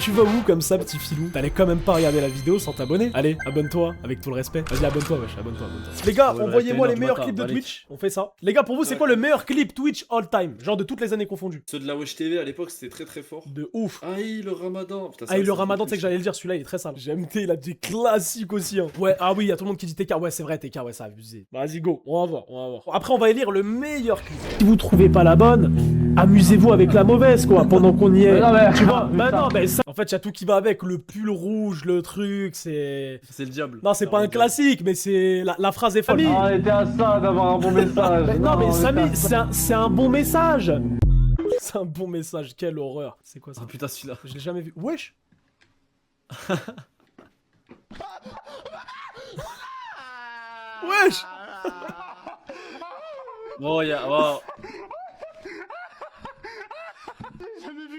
Tu vas où comme ça, petit filou? T'allais quand même pas regarder la vidéo sans t'abonner? Allez, abonne-toi, avec tout le respect. Vas-y, abonne-toi, wesh, abonne-toi. Les gars, envoyez-moi les meilleurs clips de Twitch. On fait ça. Les gars, pour vous, c'est quoi le meilleur clip Twitch all time? Genre de toutes les années confondues. Ceux de la Wesh TV à l'époque, c'était très très fort. De ouf. Aïe, le ramadan. Putain, Ah, et le ramadan, tu sais que j'allais le dire, celui-là il est très sale. GMT, il a des classiques aussi. Hein. Ouais, ah oui, il y a tout le monde qui dit TK. Ouais, c'est vrai, TK, ouais, ça a abusé. Vas-y, go, on va voir, on va voir. Après, on va élire le meilleur clip. Si vous trouvez pas la bonne, amusez-vous avec la mauvaise, quoi, pendant qu'on y est. Tu vois, bah non, mais ça. En fait, il y a tout qui va avec. Le pull rouge, le truc, c'est. C'est le diable. Non, c'est pas un classique, mais c'est. La phrase est folle. On était à ça d'avoir un bon message. Non, mais Samy, c'est un bon message. C'est un bon message, quelle horreur. C'est quoi ça? Ah putain, celui-là. Je l'ai jamais vu. Wesh. Wesh. Oh, y'a. Oh.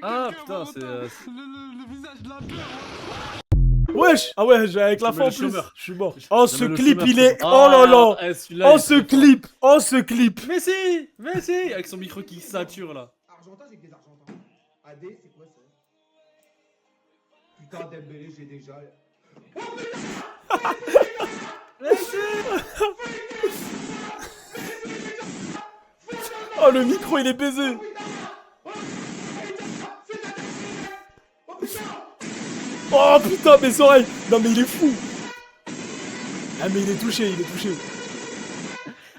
Ah putain, c'est. Le visage de la peur. Wesh. Ah ouais, avec la Je fin mets en le plus. chômeur. Je suis mort. Oh, ce Je mets le clip, chômeur, il est. c'est bon. Oh là là. Ah, celui-là, Oh, il est ce très fort. clip. Oh, ce clip. Mais si, avec son micro qui sature là. Argentin, j'ai que des Argentins. AD, c'est quoi ça? Putain, Dembélé, j'ai déjà. Oh, le micro, il est baisé. Oh putain, mes oreilles. Non, mais il est fou. Ah, mais il est touché, il est touché.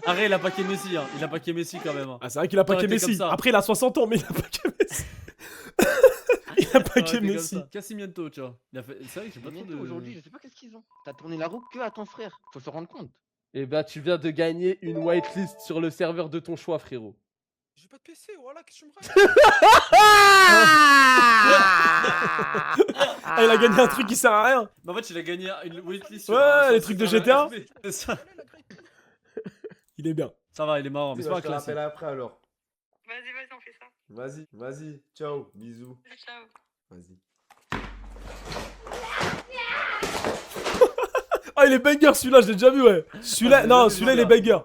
Arrête, il a paqué Messi, hein. Il a paqué Messi quand même. Hein. Ah, c'est vrai qu'il a paqué T'aurais été Messi. comme ça. Après, il a 60 ans, mais il a paqué Messi. Il a paqué Messi. Cassimiento, tu vois. C'est vrai que j'ai pas trop de. Aujourd'hui, je sais pas qu'est-ce qu'ils ont. T'as tourné la roue que à ton frère. Faut se rendre compte. Et bah, tu viens de gagner une whitelist sur le serveur de ton choix, frérot. J'ai pas de PC, voilà, qu'est-ce que tu me racontes? Ah, il a gagné un truc qui sert à rien. Mais en fait, il a gagné une waitlist. Ouais, les trucs de GTA. C'est ça. Il est bien. Ça va, il est marrant, mais c'est pas un Je te classique. rappelle après alors. Vas-y, on fait ça. Vas-y. Ciao, bisous. Ciao. Vas-y. Ah, il est banger celui-là, je l'ai déjà vu, ouais. Celui-là, Ah, non, j'ai celui-là il est jamais vu, banger.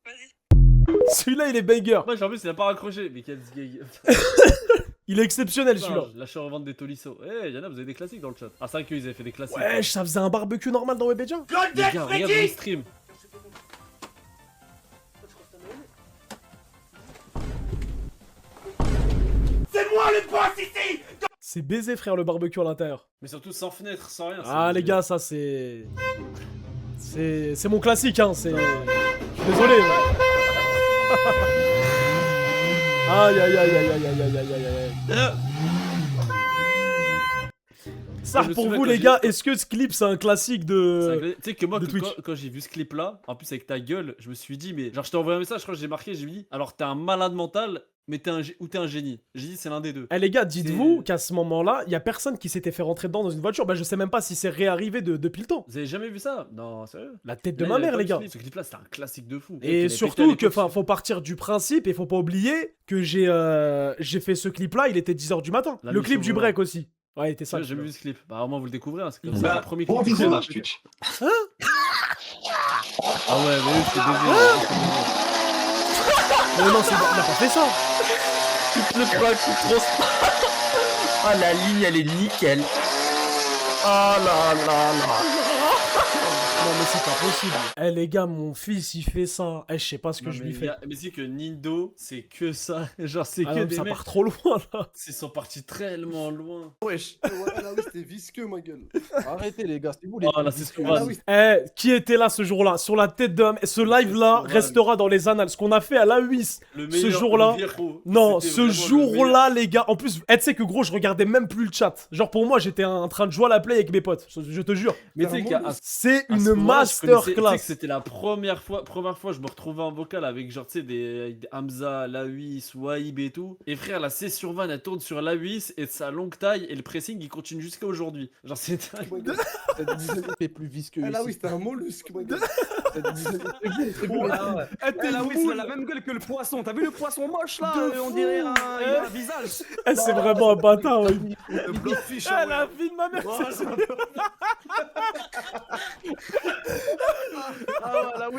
Vas-y. Celui-là il est banger. Moi, en plus, il a pas raccroché. Mais quel gay. Il est exceptionnel celui-là. Lâchez revendre des Tolisso. Eh, y'en a, vous avez des classiques dans le chat. Ah, c'est vrai qu'ils avaient fait des classiques. Wesh, ça faisait un barbecue normal dans Webedia. Les gars, regarde le stream. C'est baisé, frère, le barbecue à l'intérieur. Mais surtout sans fenêtre, sans rien. Ah, les gars, ça c'est. C'est mon classique, hein. C'est. Je suis désolé. Aïe, aïe, aïe, aïe, aïe, aïe, aïe, aïe, aïe, aïe. Ça, Je me pour souviens vous, quand les j'ai- gars, est-ce que ce clip c'est un classique de. Tu sais que moi, de que Twitch. quand j'ai vu ce clip là, en plus avec ta gueule, je me suis dit, mais genre, je t'ai envoyé un message, je crois que j'ai marqué, j'ai dit, alors t'es un malade mental, mais ou t'es un génie. J'ai dit, c'est l'un des deux. Eh les gars, dites-vous qu'à ce moment-là, il y a personne qui s'était fait rentrer dedans dans une voiture. Bah, je sais même pas si c'est réarrivé depuis le temps. Vous avez jamais vu ça? Non, sérieux? La tête de Là, ma il y avait mère, pas les de gars. clip. Ce clip là, c'était un classique de fou. Et surtout que, enfin, faut partir du principe et faut pas oublier que j'ai fait ce clip-là, il était 10h du matin. La Le mission clip du volante. break aussi. Ouais, il était ça. J'ai jamais vu ce clip. Bah, au moins, vous le découvrez, hein, c'est comme Bah, ça. C'est le premier Bon clip. visionnage Twitch. Ah ouais, mais oui, c'est Mais non, il a pas fait ça. Le bras qui transparaît. Ah, la ligne, elle est nickel. Ah là là là. Non, mais c'est pas possible. Eh les gars, mon fils il fait ça. Eh, je sais pas ce que je lui fais. Mais c'est que Nindo, c'est que ça. Genre, c'est Ah que non, des ça mecs. part trop loin là. Ils sont partis tellement loin. Wesh. Là, oui, c'était visqueux, ma gueule. Arrêtez, les gars, c'est vous les. Oh là, c'est ce qu'on Ah va. oui, Eh, qui était là ce jour-là? Sur la tête d'homme. Ce live-là Ouais. restera dans les annales. Ce qu'on a fait à la 8 Le ce meilleur, jour-là. le héros. Non, C'était ce vraiment le jour-là, les gars. En plus, tu sais que gros, je regardais même plus le chat. Genre, pour moi, j'étais en train de jouer à la play avec mes potes. Je te jure. Mais tu sais qu'à C'est à une ce moment-là, je connaissais- tu sais masterclass. que c'était la première fois, je me retrouvais en vocal avec genre, tu sais, des Hamza, Lawis, Waïb et tout. Et frère, la C sur 20, elle tourne sur Lawis et de sa longue taille et le pressing, il continue jusqu'à aujourd'hui. Genre, c'est dingue. Cette dizaine est plus visqueux. Ah là ici. oui, c'était un mollusque, ma gueule. Eh, t'es La une Wiss, elle a moule. la même gueule que le poisson. T'as vu le poisson moche là De On fou. dirait un, il a un Eh. visage. Eh, c'est vraiment un bâtard, ouais. Le Bloodfish, Ah, la vie de ma mère, c'est ça.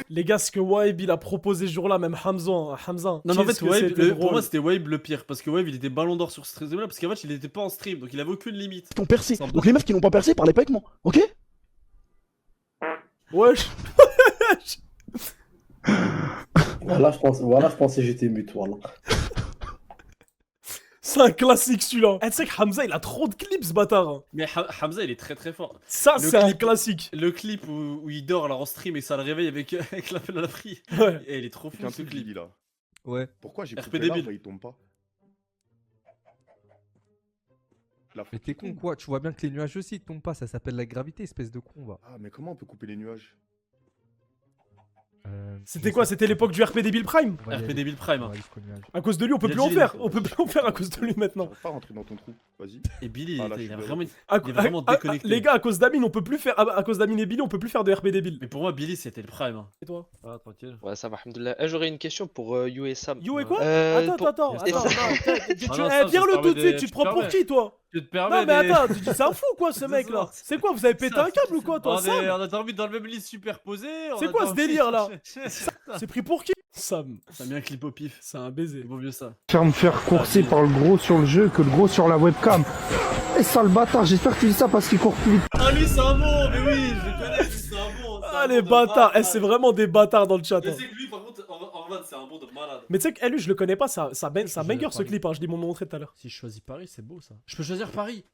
Les gars, ce que Waib il a proposé ce jour-là, même Hamza. Non, mais en qu'est-ce fait, que Waib, c'était pour drôle. moi, c'était Waib le pire. Parce que Waib, il était ballon d'or sur ce stream là. Parce qu'en fait, il était pas en stream. Donc, il avait aucune limite. Qui ont percé. Sans Donc les meufs qui n'ont pas percé parlaient pas avec moi, ok? Wesh. Voilà, je pensais que j'étais mute, voilà. C'est un classique celui-là. Eh, tu sais que Hamza il a trop de clips, ce bâtard. Hein. Mais Hamza, il est très très fort. Ça, Le c'est un clip- classique. Le clip où il dort alors en stream et ça le réveille avec, avec l'appel à la free. Ouais. Et il est trop fou Un ce truc, clip. Billy, là. Ouais. Pourquoi j'ai RP coupé débile. l'arbre et il tombe pas? La Mais t'es con quoi, tu vois bien que les nuages aussi ils tombent pas, ça s'appelle la gravité, espèce de con va. Ah, mais comment on peut couper les nuages? C'était quoi? C'était l'époque du RP Débile Prime? RP Débile Prime. Hein. À cause de lui, on peut Il a plus en dit faire. les- On peut plus en faire à cause de lui maintenant. J'arrive pas à rentrer dans ton trou. Vas-y. Et Billy, Ah, là, il je a suis vraiment. À- Il est vraiment déconnecté. les gars, à cause d'Amine, on peut plus faire. À cause d'Amine et Billy, on peut plus faire de RP Débile. Mais pour moi, Billy, c'était le prime. Hein. Et toi? Ah, tranquille. Ouais, ça va, alhamdoulilah. J'aurais une question pour You et Sam. You et quoi? Euh, Attends. Ah non, ça, Dis-le ça tout de se suite, tu permet te prends pour des- qui toi? Tu te permets Non mais des- attends, tu dis c'est un fou quoi ce mec là? C'est quoi, vous avez pété un câble ou quoi toi, on Sam? a dormi dans le même lit superposé. C'est quoi ce délire, là? C'est C'est pris pour qui? Sam, Ça mis un clip au pif. c'est un baiser. C'est beau mieux ça. Faire me faire courser par le gros sur le jeu que le gros sur la webcam. Et sale bâtard, j'espère que tu dis ça parce qu'il court plus vite. Ah, lui, c'est un bon, mais oui, je le connais, lui, c'est un bon. Ah les bâtards, eh, c'est vraiment des bâtards dans le chat. Je Hein. sais que lui, par contre, en vrai, c'est un bon de malade. Mais tu sais que lui je le connais pas, ça banger ce Paris. clip, hein, je l'ai montré tout à l'heure. Si je choisis Paris, c'est beau ça. Je peux choisir Paris.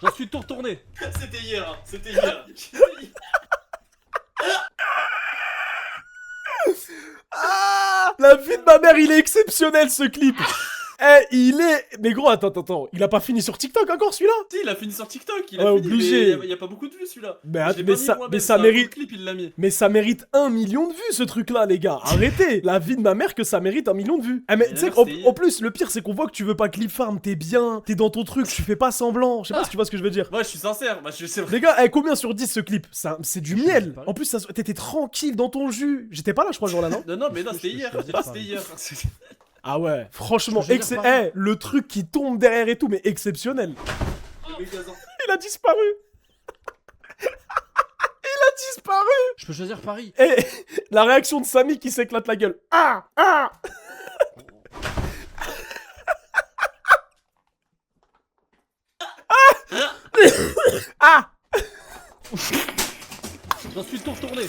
J'en suis tout retourné. C'était hier, hein. C'était hier. Ah, la vie de ma mère, il est exceptionnel ce clip. Eh, il est... Mais gros, attends, il a pas fini sur TikTok encore celui-là? Si, il a fini sur TikTok. Il a Ouais, fini, obligé. mais il y a pas beaucoup de vues celui-là. Mais Je att- l'ai mais pas mis ça- moi-même, mais c'est ça un mérite- bon clip, il l'a mis. Mais ça mérite 1 million de vues ce truc là les gars, arrêtez. La vie de ma mère que ça mérite 1 million de vues. Eh, mais tu sais d'ailleurs, c'était qu'en plus le pire c'est qu'on voit que tu veux pas clip farm, t'es bien, t'es dans ton truc, tu fais pas semblant. Je sais pas si tu vois ce que je veux dire. Moi, je suis sincère. Moi, c'est vrai. Les gars, eh, combien sur 10 ce clip? C'est du miel. En plus t'étais tranquille dans ton jus. J'étais pas là je crois ce jour là non? Non, mais non, c'était hier. C'était hier. Ah ouais, franchement, Je peux choisir Paris. le truc qui tombe derrière et tout, mais exceptionnel. Il a disparu. Il a disparu. Je peux choisir Paris. Eh, la réaction de Samy qui s'éclate la gueule. Ah. Ah. J'en suis tout retourné.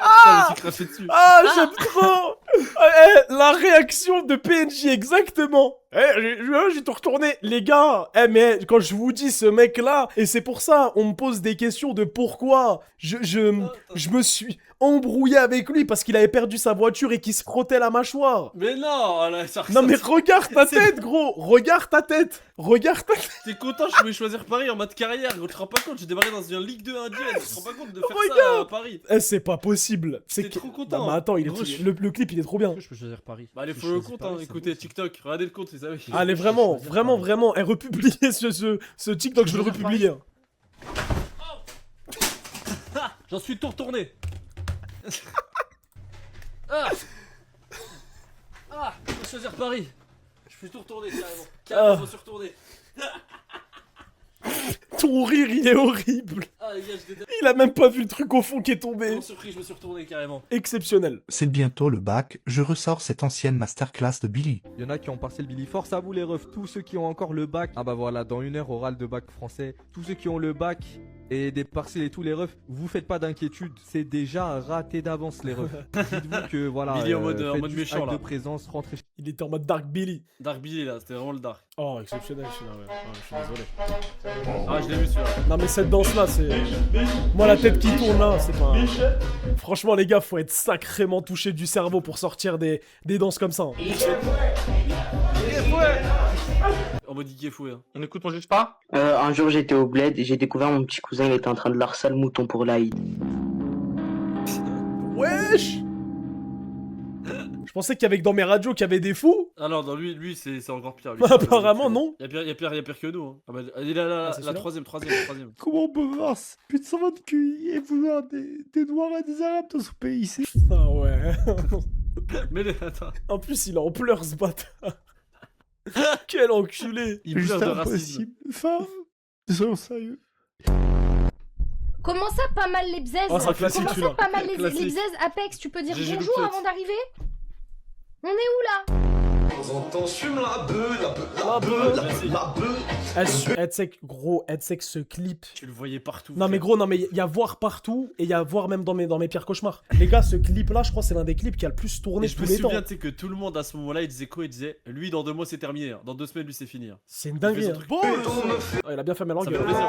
Ah, je me suis craché dessus. Ah, j'aime trop. Eh, la réaction de PNJ, exactement. J'ai tout retourné. Les gars, mais quand je vous dis ce mec-là, et c'est pour ça, on me pose des questions de pourquoi je me suis embrouillé avec lui parce qu'il avait perdu sa voiture et qu'il se frottait la mâchoire. Mais non, là, Non mais regarde ta tête, gros. Regarde ta tête. T'es content, je pouvais choisir Paris en mode carrière. Gros, tu te rends pas compte, j'ai démarré dans une Ligue 2 indienne. Tu te rends pas compte de faire ça à Paris. Eh, c'est pas possible. T'es trop content. Non mais attends, Gros, le clip il est trop bien. Je peux choisir Paris. Bah allez, faut le compte, hein. Écoutez, TikTok, regardez le compte, les amis. Allez, vraiment. Et republier ce TikTok, je veux le republier. Hein. J'en suis tout retourné. Je peux choisir Paris. Je peux tout retourner carrément. Je me suis retourné. Ton rire, il est horrible. Ah les gars, je déteste. Il a même pas vu le truc au fond qui est tombé. Sans surprise, je me suis retourné carrément. Exceptionnel. C'est bientôt le bac, je ressors cette ancienne masterclass de Billy. Il y en a qui ont partiel Billy. Force à vous les refs, tous ceux qui ont encore le bac. Ah bah voilà, dans 1 heure oral de bac français. Tous ceux qui ont le bac et des partiels et tous les refs, vous faites pas d'inquiétude, c'est déjà raté d'avance les refs. Dites-vous que voilà, Billy en mode faites juste méchant, acte là. de présence, rentrez chez. Il était en mode Dark Billy. Dark Billy là, c'était vraiment le dark. Oh, exceptionnel celui-là, ouais. Oh, je suis désolé. Ah, je l'ai vu celui-là. Non mais cette danse là, c'est... Moi la tête qui tourne là, c'est pas... Franchement les gars, faut être sacrément touché du cerveau pour sortir des danses comme ça. Hein. En mode Ike fouet. Hein. On écoute, on juge pas? Un jour j'étais au bled et j'ai découvert mon petit cousin, il était en train de larcer le mouton pour l'Aïd. Wesh. Je pensais qu'avec dans mes radios qu'il y avait des fous. Alors, dans lui c'est encore pire. Lui, Apparemment, non. Y'a pire que nous. Hein. Ah bah, il est là, c'est la celui-là troisième. Comment on peut voir plus de 120 QI et vouloir des noirs et des arabes dans ce pays? C'est Ah ouais. Mais attends. En plus, il en pleure ce bâtard. Quel enculé. Il juste pleure de racisme. impossible. Enfin, soyons sérieux. Comment ça, pas mal les bzaises? Oh, c'est un classique, Comment ça, celui-là. pas mal les Classique. bzaises? Apex, tu peux dire GG bonjour Loupette. avant d'arriver? On est où là? Headsec, gros, Headsec, ce clip. Tu le voyais partout. Non mais gros, non mais il y a voir partout et il y a voir même dans mes pires cauchemars. Les gars, ce clip là, je crois que c'est l'un des clips qui a le plus tourné Et de je tous me les temps. souviens, tu sais, que tout le monde à ce moment-là, il disait quoi? Il disait, lui, dans 2 mois, c'est terminé. Hein. Dans 2 semaines, lui, c'est fini. Hein. C'est une dinguerie. Il Hein. fait son Bon, il a bien fait ma langue. Ça fait plaisir.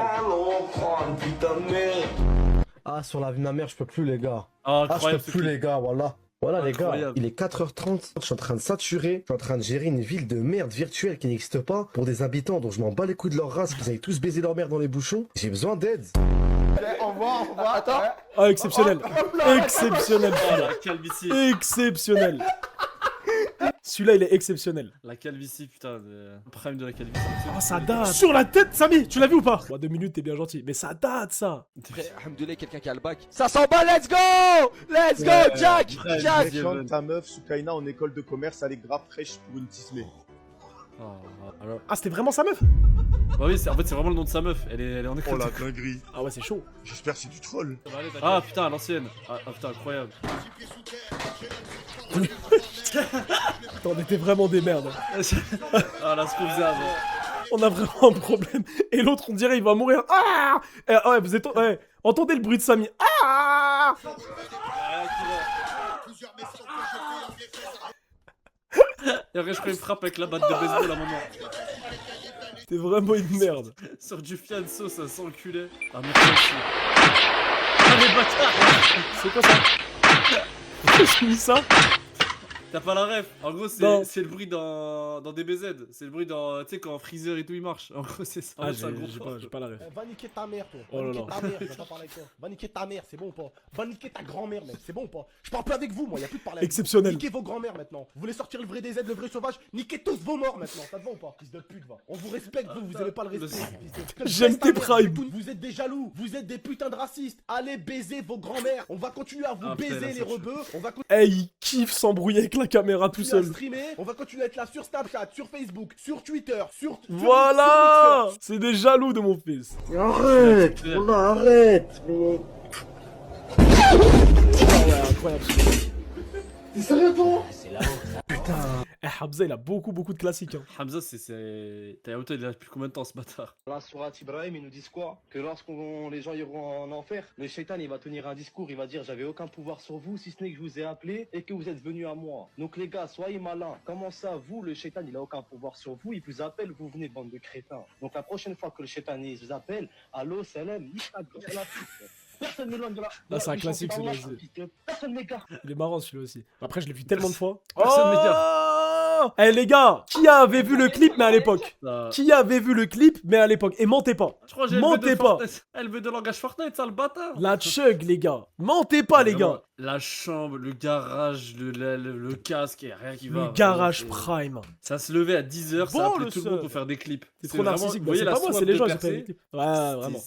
Ah, sur la vie de ma mère, je peux plus, les gars. Ah, Ah, je incroyable. peux plus, les gars, voilà. Voilà, les gars, Incroyable. il est 4h30, je suis en train de saturer, je suis en train de gérer une ville de merde virtuelle qui n'existe pas pour des habitants dont je m'en bats les couilles de leur race, qu'ils aillent tous baiser leur mère dans les bouchons. J'ai besoin d'aide. Au revoir. Attends. Ah, exceptionnel. Exceptionnel. Oh, la calvitie. Exceptionnel. Celui-là, il est exceptionnel. La calvitie, putain. Le prime de la calvitie. Oh, ça date. Sur la tête, Samy, tu l'as vu ou pas? 2 minutes, t'es bien gentil. Mais ça date, ça. Après, Alhamdoulilah, quelqu'un qui a le bac. Ça s'en bat, let's go! Let's go, Jack! Jack! Chante ta meuf, Soukaina, en école de commerce, elle est grave fraîche pour une tismée. Ah, c'était vraiment sa meuf? Bah oui, en fait, c'est vraiment le nom de sa meuf. Elle est en école. Oh la dinguerie. Ah ouais, c'est chaud. J'espère que c'est du troll. Ah putain, à l'ancienne. Ah putain, incroyable. Attends, on était vraiment des merdes. Ah, la scouvza. On a vraiment un problème. Et l'autre, on dirait, il va mourir. Ah ouais, vous êtes... Ouais, entendez le bruit de Samy. Ah Et après, je ferai une frappe avec la batte de baseball à un moment. T'es vraiment une merde. Sur du fianso, ça s'enculait. Ah, merci aussi. Ah, les bâtards. C'est quoi ça? J'ai mis ça. T'as pas la ref. En gros, Non. c'est le bruit dans DBZ. C'est le bruit dans. Tu sais, quand Freezer et tout il marche. En gros, c'est ça. Ah, c'est un gros j'ai pas la ref. Va niquer ta mère, toi. Oh là là. Ta mère, je vais pas parler avec toi. Va niquer ta mère, c'est bon ou pas? Va niquer ta grand-mère, mec, c'est bon ou pas? Je parle plus avec vous, moi, y'a plus de parler. Exceptionnel. Niquez vos grand-mères maintenant. Vous voulez sortir le vrai DZ, le vrai sauvage? Niquez tous vos morts maintenant, ça te va ou pas? Fils de pute, va. On vous respecte, vous aimez pas le respect. J'aime tes primes. Vous êtes des jaloux, vous êtes des putains de racistes. Allez baiser vos grand-mères. On va continuer à vous Ah, putain, baiser, là, les c'est rebeux. On va continuer Eh, il kiffe s'embrouiller avec la caméra tout à seul. streamer. On va continuer à être là sur Snapchat, sur Facebook, sur Twitter, sur Voilà. C'est des jaloux de mon fils. Arrête, arrête, mais... Ah ouais, incroyable. T'es sérieux, toi? Eh, Hamza, il a beaucoup de classiques. Hein. Hamza, T'as auto, il a depuis combien de temps ce bâtard? Là, sur Ibrahim, ils nous disent quoi? Que lorsqu'on les gens iront en enfer, le shaitan il va tenir un discours, il va dire j'avais aucun pouvoir sur vous si ce n'est que je vous ai appelé et que vous êtes venus à moi. Donc les gars, soyez malins. Comment ça, vous, le shaitan il a aucun pouvoir sur vous, il vous appelle, vous venez bande de crétins. Donc la prochaine fois que le shaitan il vous appelle, allô, salam, personne ne loin de là. Ah, c'est un classique celui-là aussi. Personne m'égare. Il est marrant celui-là aussi. Après, je l'ai vu tellement de fois. Personne Oh m'égare. Eh les gars, qui avait vu le clip mais à l'époque? Ça- Qui avait vu le clip mais à l'époque? Et mentez pas. Je crois que j'ai Mentez pas. Elle veut de langage Fortnite, ça le bâtard. La chug les gars. Mentez pas les Vraiment, gars. La chambre, le garage, le casque, et rien qui va. Le garage vraiment, prime. Ça se levait à 10h, ça Bon, appelait le tout le monde seul. pour faire des clips. C'est trop vraiment- narcissique. vous Bah, voyez c'est la pas moi, soif c'est les de gens qui percer. fait des clips. Ouais, vraiment.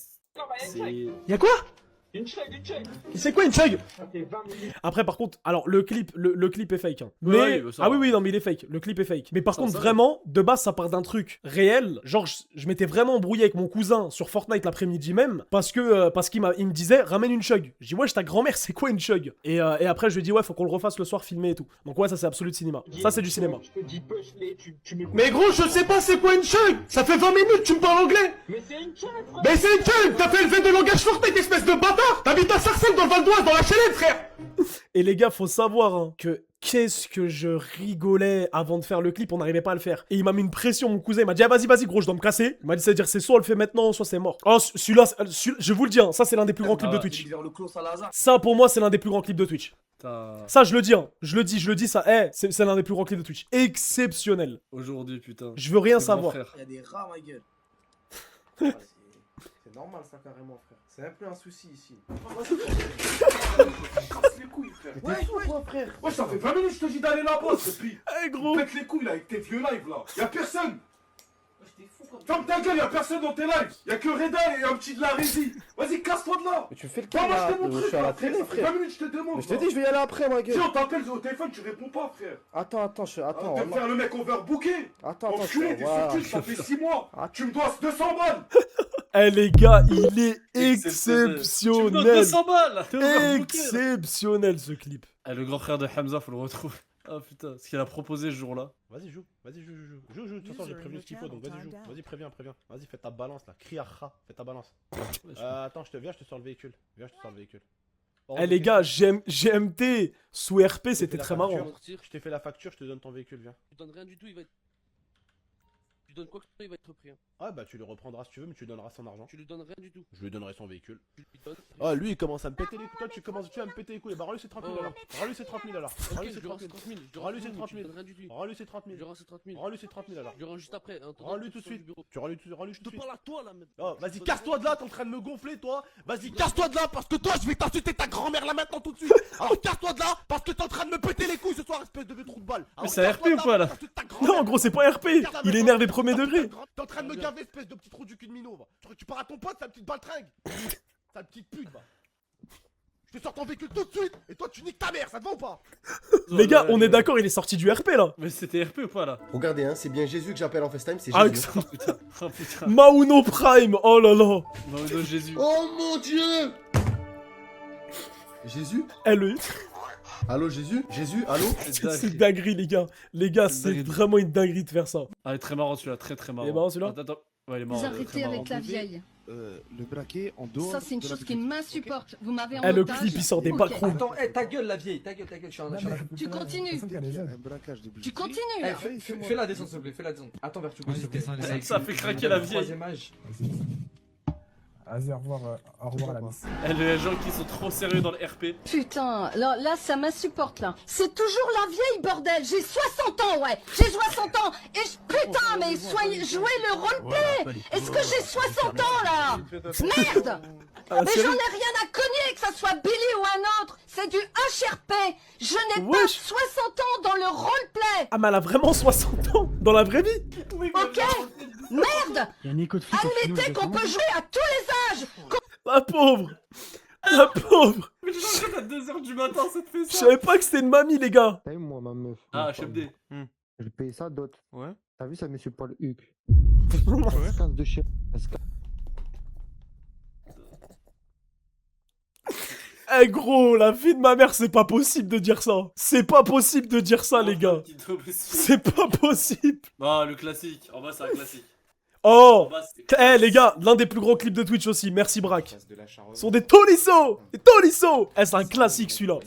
C'est- Y'a quoi? C'est quoi une chug? Après par contre, alors le clip est fake hein. Mais Ouais, bah, ça ah va. oui non mais il est fake, le clip est fake. Mais par Ça, contre ça, vraiment de base ça part d'un truc réel, genre je m'étais vraiment embrouillé avec mon cousin sur Fortnite l'après-midi même parce qu'il me disait ramène une chug. J'ai dit wesh ta grand-mère c'est quoi une chug? Et après je lui ai dit ouais faut qu'on le refasse le soir filmé et tout. Donc ouais ça c'est absolu de cinéma. Ça c'est du cinéma. Mais gros, je sais pas c'est quoi une chug. Ça fait 20 minutes, tu me parles anglais. Mais c'est une chug, frère. Mais c'est une chug. T'as fait le de langage Fortnite, espèce de bâtard. T'habites à Sarcelles dans le Val d'Oise, dans la Chalette, frère. Et les gars, faut savoir hein, que qu'est-ce que je rigolais avant de faire le clip, on n'arrivait pas à le faire. Et il m'a mis une pression, mon cousin, il m'a dit ah vas-y gros, je dois me casser. Il m'a dit c'est-à-dire c'est soit on le fait maintenant, soit c'est mort. Oh celui-là, je vous le dis, hein, ça c'est l'un des plus grands clips de Twitch. Ça pour moi c'est l'un des plus grands clips de Twitch. Ça je le dis, hein. je le dis ça, c'est l'un des plus grands clips de Twitch. Exceptionnel. Aujourd'hui putain. Je veux rien Le grand savoir. frère. Il y a des rats, ma gueule. C'est normal, ça, carrément, frère. C'est un peu un souci ici. Casse les couilles, frère. frère. Ouais, ça fait 20 minutes que je te dis d'aller là-bas, et puis. Eh gros. Pète les couilles là avec tes vieux lives là. Y'a personne. Ferme ta gueule, y'a personne dans tes lives. Y'a que Reda et un petit de la résie. Vas-y, casse-toi de là. Mais tu fais le Bah, moi, là, je t'ai mon je truc suis à là, la télé, frère. Ça fait frère. 20 minutes, je te demande. Mais je te là. dis, je vais y aller après, ma Si gueule. on t'appelle au téléphone, tu réponds pas, frère. Attends, Arrête de me faire le mec overbooké. Attends, Enculé, t'es voilà. sur cul, ça fait 6 mois. Tu me dois 200 balles. Eh les gars, il est Exceptionnel. Tu me donnes exceptionnel. 200 balles. T'es overbooké, là. Exceptionnel ce clip. Eh, le grand frère de Hamza, faut le retrouver. Ah putain, ce qu'il a proposé ce jour-là. Vas-y, joue. Joue. De toute façon, j'ai prévenu ce qu'il faut, donc vas-y, joue. Vas-y, préviens. Vas-y, fais ta balance là. Crie à Kha, fais ta balance. Attends, je te sors le véhicule. Eh les gars, GMT sous RP, c'était très marrant. Je t'ai fait la facture, je te donne ton véhicule, viens. Tu donnes rien du tout, il va être. Tu donnes quoi que ce soit, il va être repris. Hein. Ah bah tu le reprendras si tu veux, mais tu lui donneras son argent. Tu lui donnes rien du tout. Je lui donnerai son véhicule. Tu lui donnes. Ah lui il commence à me péter les couilles. Toi tu vas me péter les couilles. Bah rends-lui c'est 30 000 alors. Rends-lui c'est 30 000 alors. Ok, Rends-lui je c'est lui rends 30 000. 30 000. Rends-lui c'est 30 Tu lui 000. donnes rien du tout. Rends-lui c'est 30 000. Je lui rends ces 30 000. Rends-lui c'est 30 000 alors. Je lui rends juste après. Rends-lui tout de suite. Tu rends-lui tout Je de te suite. parle à toi là maintenant. Oh vas-y casse-toi de là, t'es en train de me gonfler toi. Vas-y casse-toi de là parce que toi je vais t'insulter ta grand-mère là maintenant tout de suite. Alors casse-toi de là parce que t'es en train de me péter les couilles ce soir espèce de trou de balle. Mais c'est RP ou pas là? Non, gros, c'est pas RP. Il est énervé premier degré. T'es en train de me gaver espèce de petit trou du cul de minot va. Tu pars à ton pote, sa petite baltringue. Sa petite pute va. Je te sors ton véhicule tout de suite et toi tu niques ta mère, ça te va ou pas? Les gars, on est d'accord, il est sorti du RP là. Mais c'était RP ou pas là? Regardez, hein, c'est bien Jésus que j'appelle en FaceTime, c'est Ah, Jésus. excellent. Oh putain. Mauno Prime, oh là là. Mauno Jésus. Oh mon dieu! Jésus? LE. Allô Jésus? Jésus? Allô? C'est dinguerie les gars. Les gars, c'est dinguerie. vraiment une dinguerie de faire ça. Ah, il est très marrant celui-là, très marrant. Il est marrant, celui-là? Attends. Ouais, il est marrant. Vous il est arrêtez très marrant. avec la vieille. Le braquet en dehors. Ça, c'est une chose qui m'insupporte. Vous m'avez en Eh, le otage. clip, il sort des Ok. backrooms. Attends, ta gueule la vieille, ta gueule, je suis en Tu continues. Un braquage de Tu continues là. Fais la descente s'il te plaît, fais la descente. Attends, Vertu, Ça fait craquer la vieille. Troisième âge. Vas-y, au revoir la miss. Eh, les gens qui sont trop sérieux dans le RP. Putain, là, ça m'insupporte là. C'est toujours la vieille bordel. J'ai 60 ans, ouais. J'ai 60 ans. Et putain, mais jouez le roleplay. Est-ce que j'ai 60 ans là? Merde. Mais j'en ai rien à cogner que ça soit Billy ou un autre. C'est du HRP. Je n'ai pas 60 ans dans le roleplay. Ah, mais elle a vraiment 60 ans dans la vraie vie. Ok. Merde. Admettez qu'on peut jouer à tous les âges. La pauvre. La pauvre. Mais je suis à 2h du matin, ça te fait Je ça. savais pas que c'était une mamie, les gars. T'as vu, moi, ma meuf. Ah, HMD. Je paye ça, dot. Ouais. T'as vu ça, monsieur Paul Huc? Elle se casse de chez. Elle se casse. Eh gros, la vie de ma mère, c'est pas possible de dire ça. C'est pas possible de dire ça, les gars. C'est pas possible. Ah, le classique. En bas, c'est un classique. Oh. En bas, c'est Eh les gars, l'un des plus gros clips de Twitch aussi. Merci Braque. Ce sont des Tolisso. Des Tolisso. Eh, c'est un classique celui-là.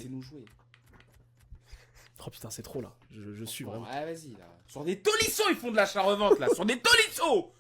Oh putain, c'est trop là. Je suis vraiment. Ouais, vas-y là. Sur des Tolisso, ils font de l'achat-revente là. Sur des Tolisso.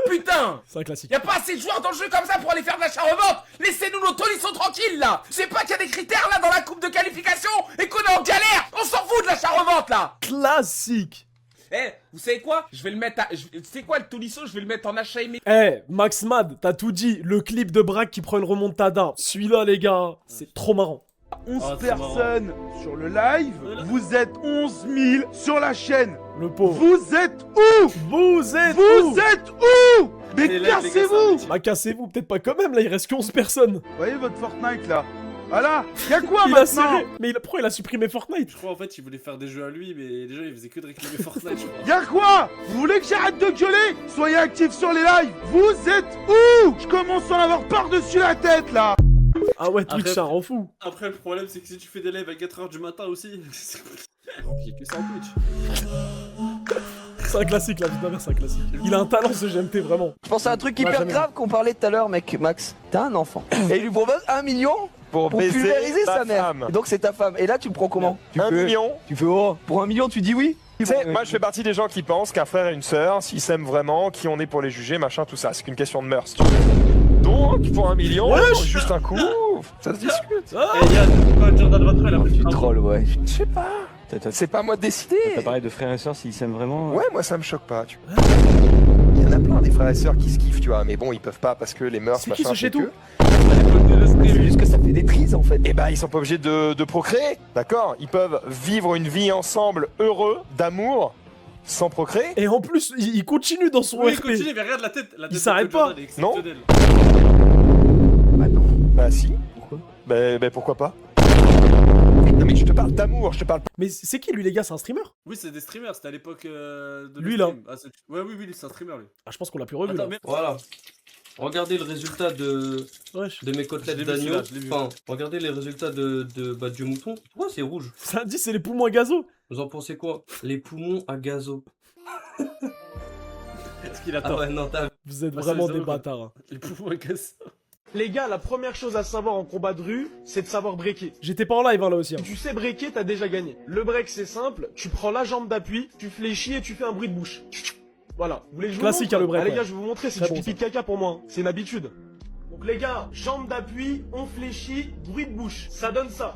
Putain. C'est un classique. Y'a pas assez de joueurs dans le jeu comme ça pour aller faire de l'achat-revente. Laissez-nous nos Tolisso tranquilles là. Je sais pas qu'il y a des critères là dans la coupe de qualification et qu'on est en galère. On s'en fout de l'achat-revente là. Classique. Eh, vous savez quoi? Je vais le mettre à... C'est quoi le Tolisso? Je vais le mettre en achat immédiat. Eh, Max Mad, t'as tout dit. Le clip de Braque qui prend une remontada. Celui-là, les gars, c'est trop marrant. 11 Ah, c'est personnes sur le live, vous êtes 11 000 sur la chaîne. Le pauvre. Vous êtes où? Vous êtes Vous où? êtes où? Mais Les lives, les gars, cassez-vous! Bah cassez-vous, peut-être pas quand même, là il reste que 11 personnes. Vous voyez votre Fortnite là? Voilà! Y'a quoi Il a maintenant? serré. Mais pourquoi il a supprimé Fortnite? Je crois en fait il voulait faire des jeux à lui, mais les gens ils faisaient que de réclamer Fortnite, je crois. Y'a quoi? Vous voulez que j'arrête de gueuler? Soyez actifs sur les lives! Vous êtes où? Je commence à en avoir par-dessus la tête là! Ah ouais, Twitch, Après- ça rend fou. Après, le problème c'est que si tu fais des lives à 4h du matin aussi, il y a que ça Twitch. C'est un classique, la vie de ma mère, c'est un classique. Il a un talent ce GMT, vraiment. Je pense à un truc Bah, hyper jamais. grave qu'on parlait tout à l'heure, mec, Max. T'as un enfant. Et il lui propose 1 million pour baiser pulvériser ta sa mère. femme. Et donc c'est ta femme. Et là, tu le prends comment? 1 million. Tu fais oh, pour 1 million, tu dis oui? Tu sais, moi je fais partie des gens qui pensent qu'un frère et une sœur, s'ils s'aiment vraiment, qui on est pour les juger, machin, tout ça. C'est qu'une question de mœurs. Tu vois. Donc, pour 1 million, juste un coup, ça se discute. Et Yann, quand Jordan Votre, elle a Tu trolls, ouais. Je sais pas. C'est pas à moi de décider. T'as parlé de frères et sœurs s'ils s'aiment vraiment. Ouais, moi ça me choque pas, tu vois. Il y en a plein des frères et sœurs qui se kiffent, tu vois, mais bon, ils peuvent pas parce que les mœurs, C'est qui machin, ce chez fait tout? que. C'est juste que ça fait des trises en fait. Eh ben, ils sont pas obligés de procréer, d'accord? Ils peuvent vivre une vie ensemble heureux, d'amour, sans procréer. Et en plus, il continue dans son Oui, il RP. continue, mais regarde la tête. La tête s'arrête de pas. Jordan est Non. exceptionnelle. Bah si. Pourquoi? Bah pourquoi pas? Non mais je te parle d'amour, je te parle. Mais c'est qui lui, les gars? C'est un streamer? Oui, c'est des streamers, c'était à l'époque de Lui, le là. stream. Ah, ouais, oui, c'est un streamer, lui. Ah, je pense qu'on l'a plus revu. Attends, là. mais... Voilà. Regardez le résultat de mes côtelettes Je l'ai vu, d'agneau. celui-là, je l'ai vu. Enfin, regardez les résultats du mouton. Pourquoi c'est rouge? Ça dit, c'est les poumons à gazo. Vous en pensez quoi? Les poumons à gazo. Est-ce qu'il attend? Ah ouais, non, t'as... Vous êtes Bah, vraiment c'est des les bâtards. hein. Les poumons à gaz. Les gars, la première chose à savoir en combat de rue, c'est de savoir breaker. J'étais pas en live hein, là aussi. Si tu sais breaker, t'as déjà gagné. Le break, c'est simple. Tu prends la jambe d'appui, tu fléchis et tu fais un bruit de bouche. Voilà. Vous voulez que je vous Classique, montre hein, le break, Ah, les ouais. gars, je vais vous montrer. C'est Très du bon, pipi de caca pour moi. hein. C'est une habitude. Donc les gars, jambe d'appui, on fléchit, bruit de bouche. Ça donne ça.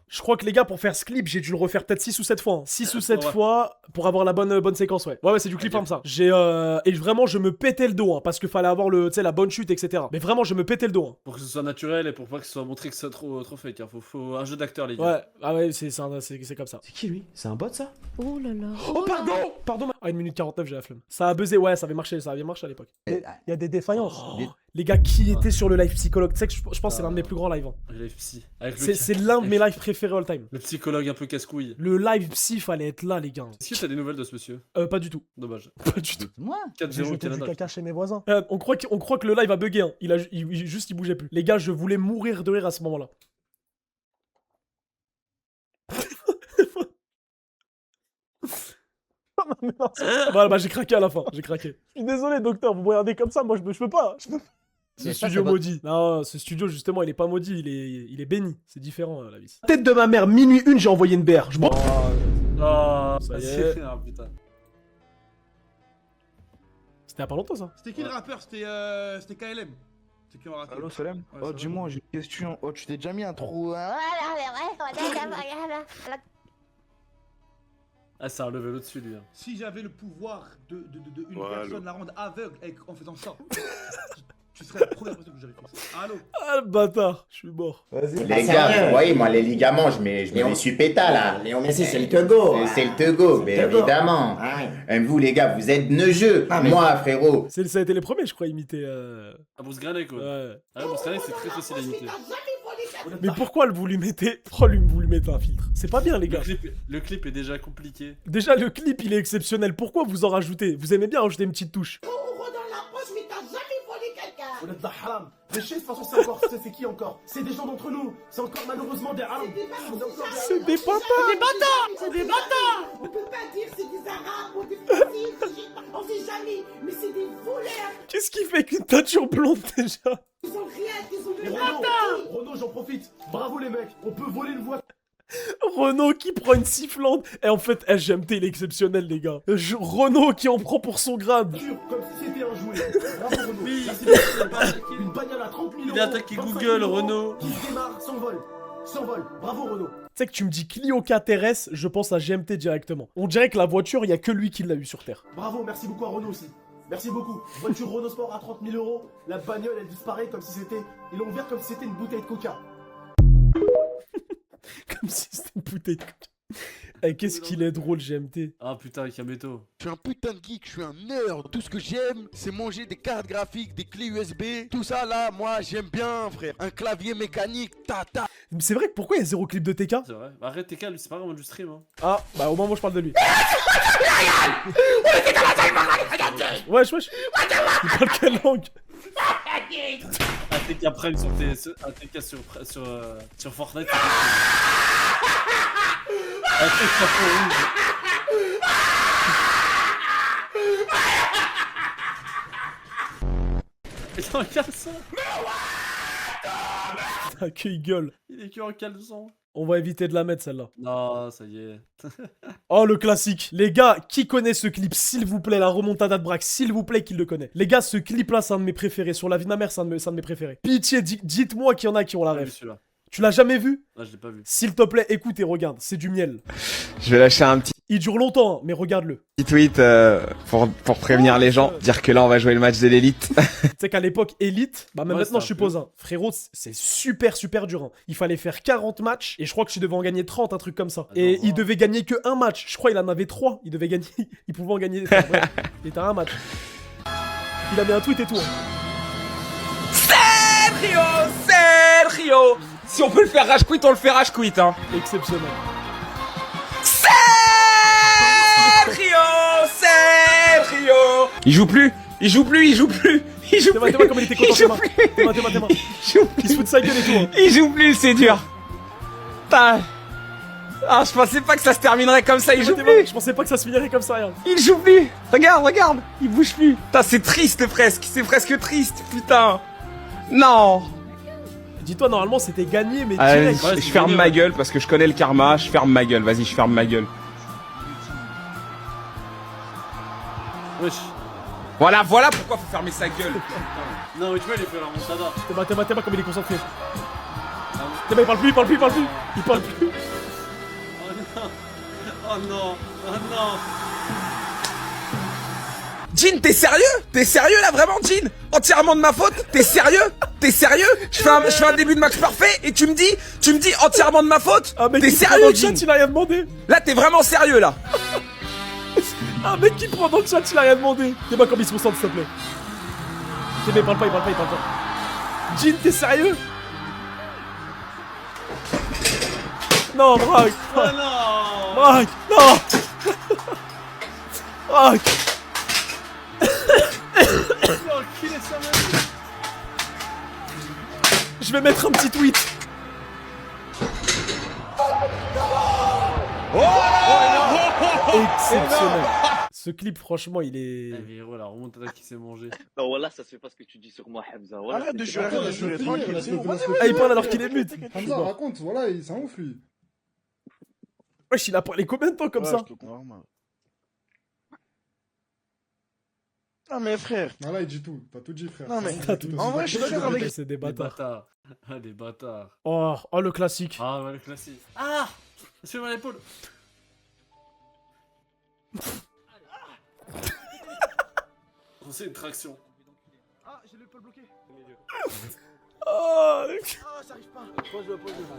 Je crois que les gars, pour faire ce clip, j'ai dû le refaire peut-être 6 ou 7 fois. hein. 6 ou 7 Ouais. fois pour avoir la bonne séquence, ouais. Ouais, c'est du clip comme ça. Et vraiment, je me pétais le dos, hein, parce qu'il fallait avoir la bonne chute, etc. Mais vraiment, je me pétais le dos. hein. Pour que ce soit naturel et pour pas que ce soit montré que ce soit trop fake. Hein. Faut un jeu d'acteur, les gars. Ouais, ah ouais, c'est comme ça. C'est qui lui? C'est un bot ça? Oh là là. Oh, pardon! Pardon, ah, 1 minute 49, j'ai la flemme. Ça a buzzé, ouais, ça avait marché à l'époque. Il y a des défaillances. Les gars, qui était sur le live psychologue? Tu sais que je pense que c'est l'un de mes plus grands lives. hein. Le live psy. Avec C'est l'un de mes lives préférés all time. Le psychologue un peu casse-couille. Le live psy, fallait être là, les gars. Est-ce que t'as des nouvelles de ce monsieur? Pas du tout. Dommage. Pas du tout. Moi? 4-0 J'ai jeté du Canada. caca chez mes voisins. On croit que le live a bugué. Hein. Il bougeait plus. Les gars, je voulais mourir de rire à ce moment-là. Voilà, bah j'ai craqué à la fin. J'ai craqué. Je suis désolé, docteur. Vous me regardez comme ça. Moi, je peux pas. Ce studio maudit. Non, ce studio, justement, il est pas maudit. Il est béni. C'est différent, la vie. Tête de ma mère, minuit 1, j'ai envoyé une BR. Je Oh, ça y est. Ah, putain. C'était il y a pas longtemps, ça. C'était qui le rappeur? C'était KLM. C'est qui on raté? Allô Salem? Ouais, Oh ça dis-moi, j'ai une question. Oh tu t'es déjà mis un trou. Ah, Ah, c'est un level au-dessus, lui. Hein. Si j'avais le pouvoir de une personne la rendre aveugle en faisant ça, tu serais la première personne que j'aurais fait ça. Allô? Ah, le bâtard. Je suis mort. Les gars, vous voyez, moi, les ligaments, je me les suis péta là. Léon Messi, c'est le Togo. C'est le Togo, mais évidemment. Vous, les gars, vous êtes neugeux. Moi, frérot. Ça a été les premiers, je crois, à imiter. Ah, Bruce Granet, quoi. Ouais. Ah, Bruce Granet, c'est très facile à imiter. Mais pourquoi vous lui mettez un filtre? C'est pas bien, les gars. Le clip est déjà compliqué. Déjà, le clip, il est exceptionnel. Pourquoi vous en rajoutez? Vous aimez bien rajouter une petite touche. On est de la haram. Les chefs, de toute façon, c'est qui encore? C'est des gens d'entre nous. C'est encore malheureusement des haram. C'est des bâtards. C'est des bâtards. On peut pas dire c'est des arabes ou des français, on sait jamais, mais c'est des voleurs. Qu'est-ce qu'il fait qu'une teinture blonde, déjà? Ils ont rien, ils ont Et des Renaud, j'en profite. Bravo les mecs. On peut voler une voiture. Renault qui prend une sifflante. Et en fait, SGMT, il est exceptionnel, les gars. Renault qui en prend pour son grade. Comme si c'était un jouet. Bravo Renaud. Merci, une bagnole à 30 000 euros. Il a attaqué Google, Renault. Qui se démarre sans vol. Sans vol. Bravo Renault. Tu sais que tu me dis Clio KTRS, je pense à GMT directement. On dirait que la voiture, il y a que lui qui l'a eu sur Terre. Bravo, merci beaucoup à Renault aussi. Merci beaucoup. Voiture Renault Sport à 30 000 euros. La bagnole, elle disparaît comme si c'était... Ils l'ont ouvert comme si c'était une bouteille de coca. Comme si c'était une bouteille de coca. Eh, qu'est-ce qu'il est drôle, GMT. Ah putain, Kameto. Je suis un putain de geek, je suis un nerd. Tout ce que j'aime, c'est manger des cartes graphiques, des clés USB. Tout ça là, moi j'aime bien, frère. Un clavier mécanique, ta. C'est vrai que pourquoi il y a 0 clip de TK? C'est vrai. Bah, arrête TK, lui, c'est pas vraiment du stream. Hein. Ah, bah au moins moi je parle de lui. Wesh. Il parle quelle langue? Un TK Prime un TK sur Fortnite. Un TK rouge. Il est en caleçon. Putain, qu'il gueule. Il est que en caleçon. On va éviter de la mettre celle-là. Non, ça y est. Oh, le classique. Les gars, qui connaît ce clip? S'il vous plaît, la remontada de Braque, s'il vous plaît, qui le connaît. Les gars, ce clip-là, c'est un de mes préférés. Sur la vie de ma mère, c'est un de mes préférés. Pitié, dites-moi qu'il y en a qui ont la rêve. Tu l'as jamais vu? Ah, je l'ai pas vu. S'il te plaît, écoute et regarde, c'est du miel. Je vais lâcher un petit Il dure longtemps, hein, mais regarde-le. tweet pour prévenir les gens. Dire que là, on va jouer le match de l'élite. Tu sais qu'à l'époque, élite, bah même Ouais, maintenant c'est je un suppose, hein, frérot, c'est super dur. Hein. Il fallait faire 40 matchs, et je crois que tu devais en gagner 30, un truc comme ça. Et il devait gagner que un match. Je crois qu'il en avait 3. Il devait gagner, il pouvait en gagner. Enfin, bref, il était à un match. Il a mis un tweet et tout. Hein. Sergio. Si on peut le faire rage quit, on le fait rage quit, hein. Exceptionnel. Sergio. Il joue plus. Il joue plus. T'es comme il était content, Théma. Il se fout de sa gueule et tout. Hein. Il joue plus, c'est dur. Putain. Ah, je pensais pas que ça se terminerait comme ça, il joue plus. Je pensais pas que ça se finirait comme ça, regarde. Il joue plus. Regarde. Il bouge plus. Putain, c'est triste presque. C'est presque triste, putain. Non. Dis-toi, normalement, c'était gagné, mais Allez, direct. je ferme ma gueule parce que je connais le karma. Je ferme ma gueule. Vas-y, je ferme ma gueule. Wesh. Voilà pourquoi faut fermer sa gueule. Non, mais tu vois, il est fait la montada. Théma, comme il est concentré. Théma, il parle plus. Il parle plus. Oh non. Jean, t'es sérieux? T'es sérieux là vraiment, Jean? Entièrement de ma faute? T'es sérieux? Je fais un début de match parfait et tu me dis entièrement de ma faute? Ah, mec, t'es sérieux, Jean? Il a rien demandé. Là, t'es vraiment sérieux là? Ah, mec, qui prend dans le chat, il a rien demandé. Théma, comme il se concentre, s'il te plaît. Théma, il parle pas. Jean, t'es sérieux? Non, Braque. Oh non. Braque, non. Braque. Je vais mettre un petit tweet. Exceptionnel. Ce clip, franchement, il est. Eh, mais héros, la remontada qui s'est mangée. Non, voilà, ça se fait pas ce que tu dis sur moi, Hamza. Arrête de jurer, tranquille. Ah, il parle alors qu'il est mute. Hamza, raconte, voilà, il s'en ouf lui. Wesh, il a parlé combien de temps comme ça? Non mais frère. Ah là, il dit tout. T'as tout dit, frère. Non mais. T'as tout dit. En vrai, je suis d'accord avec. C'est des bâtards. Ah, des bâtards. Oh, le classique. Ah, ouais, le classique. Ah, sur l'épaule. C'est une traction. Ah, j'ai l'épaule bloquée. Oh, j'arrive pas.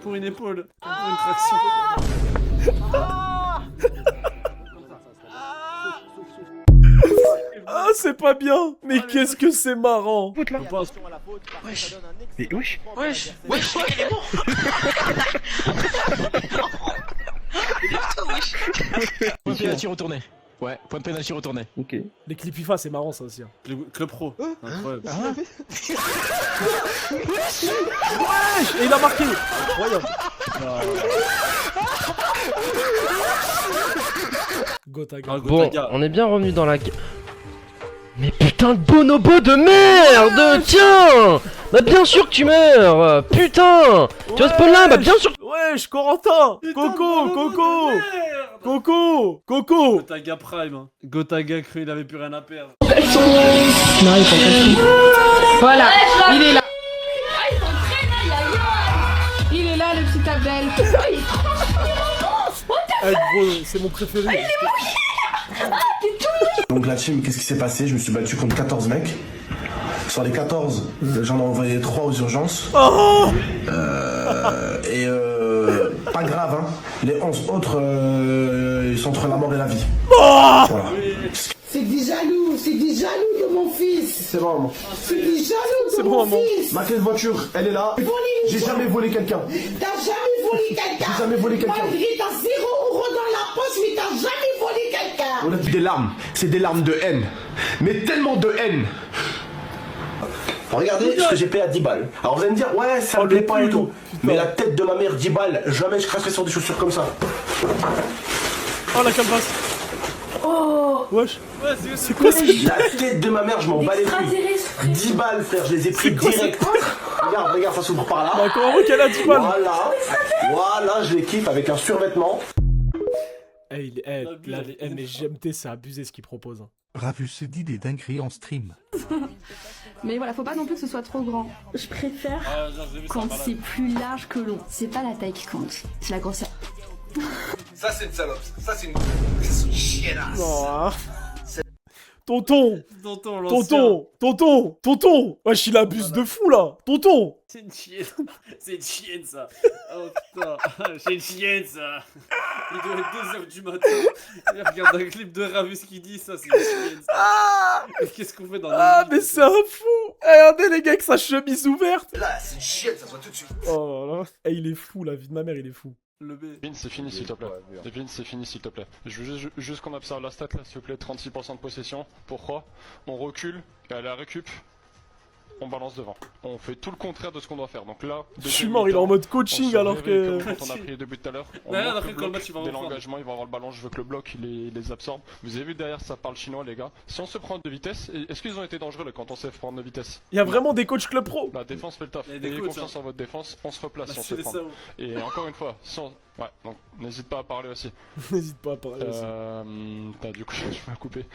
Pour une épaule. Pour une traction. Ah, c'est pas bien. Mais qu'est-ce que c'est marrant. Wesh. Mais wesh. Wesh, il est mort. Point de pénalty retourné. Ouais, point de pénalty retourné. Ok. Les clips FIFA, c'est marrant ça aussi. Hein. Club pro. Incroyable. Wesh. Et il a marqué. Incroyable. Gotaga. Bon, on est bien revenu dans la... Mais putain de bonobo de merde. Tiens. Bah bien sûr que tu meurs. Putain. Tu vas spawn là, bah bien sûr. Wesh, Corentin. Coco. Gotaga Prime. Hein. Gotaga cru il avait plus rien à perdre. Non, il faut pas. Voilà, il est là. Il est là, le petit Abdel. Eh gros, c'est mon préféré. Donc la team, qu'est-ce qui s'est passé? Je me suis battu contre 14 mecs. Sur les 14, j'en ai envoyé 3 aux urgences. Pas grave, hein. Les 11 autres, ils sont entre la mort et la vie. Voilà. C'est des jaloux de mon fils. C'est bon, maman. C'est des jaloux de mon fils. Ma clé de voiture, elle est là. J'ai jamais volé quelqu'un. T'as jamais volé quelqu'un. J'ai jamais volé quelqu'un. Malgré t'as 0 € dans la poche, mais t'as jamais volé quelqu'un. On a vu des larmes. C'est des larmes de haine. Mais tellement de haine. Regardez ce que j'ai payé à 10 balles. Alors vous allez me dire, ouais, ça me plaît pas et tout. Mais la tête de ma mère, 10 balles, jamais je cracherai sur des chaussures comme ça. Oh la calvasse. Oh. Wesh. Ouais, c'est quoi ça? La tête de ma mère, je m'en bats les couilles. 10 balles, frère, je les ai pris direct. Regarde, ça s'ouvre par là. Bah comment qu'elle a 10 balles? Voilà, je les kiffe avec un survêtement. Mais GMT, c'est abusé ce qu'il propose. Hein. Ravus se dit des dingueries en stream. Mais voilà, faut pas non plus que ce soit trop grand. Je préfère Ah, genre, j'ai vu ça, quand malade. c'est plus large que long. C'est pas la taille qui compte, c'est la grosseur. Ça, c'est une salope. Ça, c'est une chiennasse. Oh. Tonton Tonton, l'ancien. Tonton wesh, il abuse de fou, là. Tonton C'est une chienne. C'est une chienne, ça. Oh putain. C'est une chienne, ça. Il doit être 2h du matin. Il regarde un clip de Ravus qui dit ça, c'est une chienne, ça. Et qu'est-ce qu'on fait dans Ah, nos mais vies, c'est un fou. Eh, regardez, les gars, avec sa chemise ouverte. Là, c'est une chienne, ça se voit tout de suite. Oh là là. Eh, il est fou, la vie de ma mère, il est fou. Le B. Vince, c'est fini s'il te plaît. Vince, c'est fini s'il te plaît. Je veux juste qu'on observe la stat là, s'il te plaît. 36% de possession. Pourquoi? On recule et à la récup, on balance devant. On fait tout le contraire de ce qu'on doit faire. Donc là, Je suis mort, il est en mode coaching alors que... Quand on a pris les 2 buts tout à l'heure, on Ouais, monte après, le quand le bloc, match, il va dès reprendre. l'engagement, il va avoir le ballon. Je veux que le bloc il les absorbe. Vous avez vu derrière, ça parle chinois, les gars. Si on se prend de vitesse, est-ce qu'ils ont été dangereux là quand on s'est fait prendre de vitesse? Il y a vraiment des coachs club pro. La défense fait le taf. Il y a des Ayez coachs, confiance hein. en votre défense, on se replace Bah, si on se c'est fait ça, prendre. ouais. Et encore une fois, si on... Ouais, donc n'hésite pas à parler aussi. N'hésite pas à parler aussi. Du coup, je vais la couper.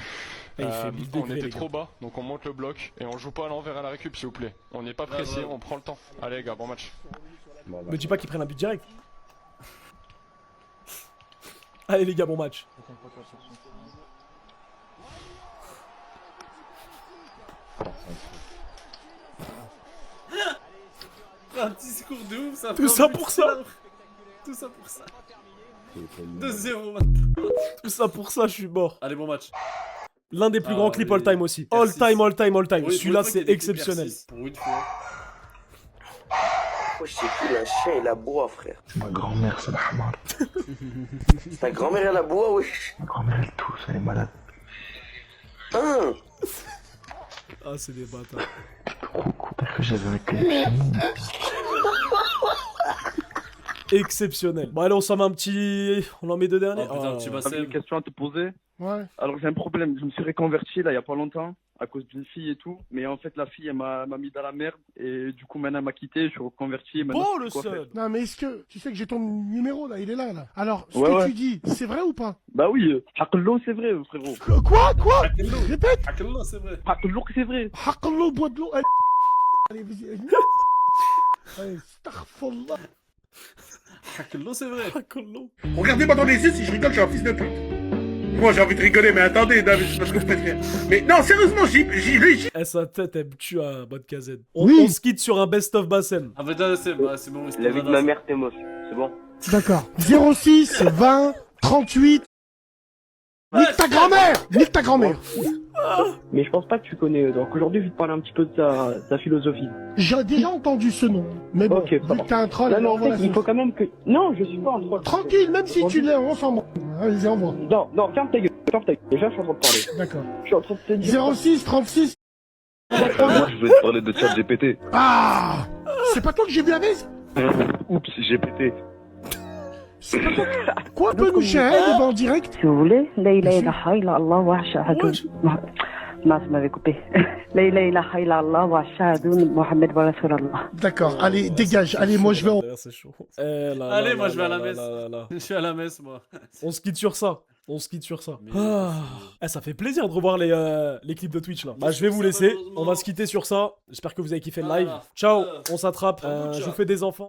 Il fait 1000 On degrés, était les gars. trop bas, donc on monte le bloc et on joue pas à l'envers à la récup, s'il vous plaît. On n'est pas pressé, ouais. on prend le temps. Allez, les gars, bon match. Me dis pas qu'ils prennent un but direct. Allez, les gars, bon match. Un discours de ouf, ça. Tout ça pour ça. Tout ça pour ça. 2-0 maintenant. Tout ça pour ça, je suis mort. Allez, bon match. L'un des plus grands clips oui. all time aussi. R6. All time, all time, all time. Oui, pour Celui-là, une fois c'est qu'il y a des clips exceptionnel. R6, Pour une fois. Wesh, c'est qui un chien, il aboie, frère. Ma grand-mère, c'est la hamar. Ta grand-mère, elle aboie, wesh. Ma grand-mère, elle tousse, elle est malade. Hein? Ah, c'est des bâtards. Parce que j'avais avec les Exceptionnel. Bon, allez, on s'en met un petit. On en met deux derniers. Oh, putain, Oh. tu vas J'avais une question à te poser. Ouais. Alors j'ai un problème, je me suis reconverti là il y a pas longtemps à cause d'une fille et tout, mais en fait la fille elle m'a mis dans la merde et du coup maintenant elle m'a quitté, je suis reconverti. Et maintenant, Bon, je sais le quoi seul. faire. Non, mais est-ce que tu sais que j'ai ton numéro là, il est là. Alors, ce Ouais, que ouais. tu dis, c'est vrai ou pas? Bah oui, Hakello c'est vrai frérot. Quoi? Hakello. Répète. Hakello, c'est vrai. Hakello c'est vrai. Hakello, bois de l'eau. Allez, vas-y. Allez, astaghfirullah. Hakello, c'est vrai. Hakello. Regardez-moi dans les yeux, si je rigole, je suis un fils de pute. Moi, j'ai envie de rigoler, mais attendez, non, mais c'est parce que vous faites rire. Mais non, sérieusement, j'y... Eh, sa tête, elle me tue à bonne casette. Oui. On se quitte sur un best-of Bassem. Ah, bah, là, c'est bon. La vie de ma mère, t'es moche, c'est bon. D'accord. 06, 20, 38. Nique ta grand-mère! Nique ta grand-mère! Mais je pense pas que tu connais, donc aujourd'hui je vais te parler un petit peu de sa philosophie. J'ai déjà entendu ce nom. Mais bon, Ok, vu pardon. que t'es un troll, Non, mais en envoie fait, la il faut sauce. quand même que... Non, je suis pas un troll. Tranquille, même si tu l'es, on s'en branle. Allez, envoie. Non, ferme ta gueule, Déjà, je suis en train de parler. D'accord. Je suis en train de te dire... 06, 36. Moi, je voulais te parler de ChatGPT. Ah! C'est pas toi que j'ai vu avec? Oups, GPT. C'est pas toi que... Quoi, peut nous shahad en direct? Si vous voulez, la ilaha illallah wa ashhadu. Non, ça m'avait coupé. La ilaha illallah wa ashhadu Muhammad wa Rasulallah. D'accord, allez, dégage. Allez, moi je vais en... C'est chaud. Eh, là, Allez, là, moi, là, je vais à là, la là, messe. là, là. Je suis à la messe, moi. On se quitte sur ça. On se quitte sur ça. Mais Ah, ça fait plaisir de revoir les clips de Twitch là. Bah, je vais vous laisser. On va se quitter sur ça. J'espère que vous avez kiffé le live. Ciao, on s'attrape. Je vous fais des enfants.